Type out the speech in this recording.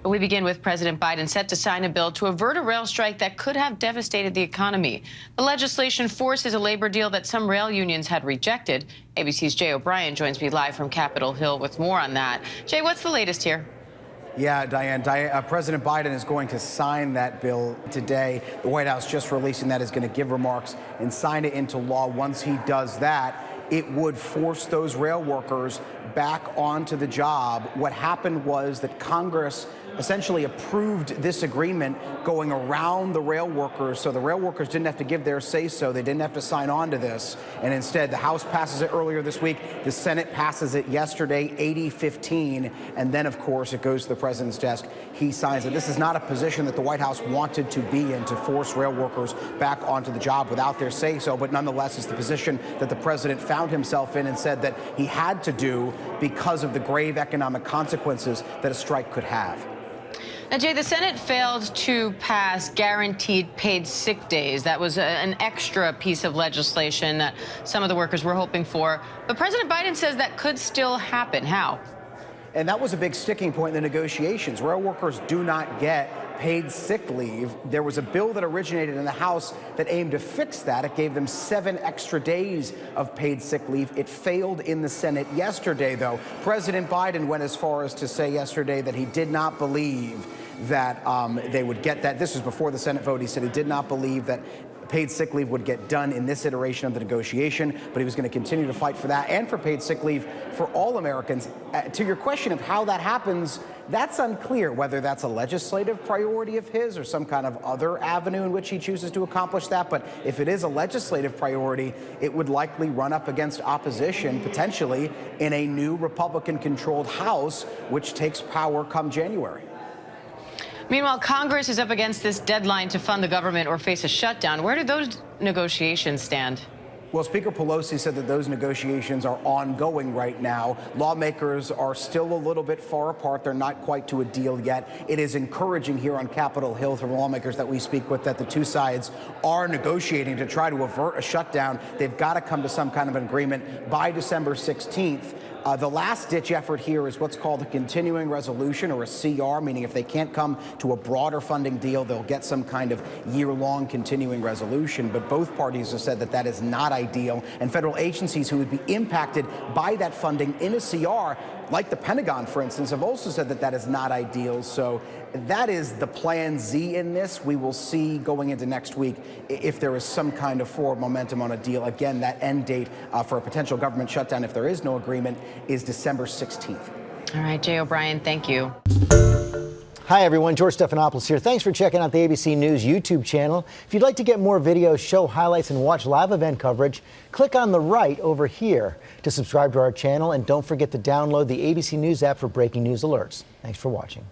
We begin with President Biden set to sign a bill to avert a rail strike that could have devastated the economy. The legislation forces a labor deal that some rail unions had rejected. ABC's Jay O'Brien joins me live from Capitol Hill with more on that. Jay, what's the latest here? Yeah, Diane, President Biden is going to sign that bill today. The White House just releasing that is going to give remarks and sign it into law. Once he does that, it would force those rail workers back onto the job. What happened was that Congress essentially approved this agreement going around the rail workers, so the rail workers didn't have to give their say-so. They didn't have to sign on to this, and instead the House passes it earlier this week. The Senate passes it yesterday, 80-15, and then, of course, it goes to the president's desk. He signs it. This is not a position that the White House wanted to be in, to force rail workers back onto the job without their say-so, but nonetheless, it's the position that the president found himself in and said that he had to do because of the grave economic consequences that a strike could have. Now, Jay, the Senate failed to pass guaranteed paid sick days. That was an extra piece of legislation that some of the workers were hoping for. But President Biden says that could still happen. How? And that was a big sticking point in the negotiations. Rail workers do not get paid sick leave. There was a bill that originated in the House that aimed to fix that. It gave them 7 extra days of paid sick leave. It failed in the Senate yesterday, though. President Biden went as far as to say yesterday that he did not believe that they would get that. This was before the Senate vote. He said he did not believe that paid sick leave would get done in this iteration of the negotiation, but he was going to continue to fight for that and for paid sick leave for all Americans. To your question of how that happens, that's unclear whether that's a legislative priority of his or some kind of other avenue in which he chooses to accomplish that. But if it is a legislative priority, it would likely run up against opposition, potentially, in a new Republican-controlled House, which takes power come January. Meanwhile, Congress is up against this deadline to fund the government or face a shutdown. Where do those negotiations stand? Well, Speaker Pelosi said that those negotiations are ongoing right now. Lawmakers are still a little bit far apart. They're not quite to a deal yet. It is encouraging here on Capitol Hill from lawmakers that we speak with that the two sides are negotiating to try to avert a shutdown. They've got to come to some kind of an agreement by December 16th. The last-ditch effort here is what's called a continuing resolution, or a CR, meaning if they can't come to a broader funding deal, they'll get some kind of year-long continuing resolution. But both parties have said that that is not ideal, and federal agencies who would be impacted by that funding in a CR, like the Pentagon, for instance, have also said that that is not ideal. So that is the plan Z in this. We will see going into next week if there is some kind of forward momentum on a deal. Again, that end date for a potential government shutdown, if there is no agreement, is December 16th. All right, Jay O'Brien, thank you. Hi, everyone. George Stephanopoulos here. Thanks for checking out the ABC News YouTube channel. If you'd like to get more videos, show highlights, and watch live event coverage, click on the right over here to subscribe to our channel. And don't forget to download the ABC News app for breaking news alerts. Thanks for watching.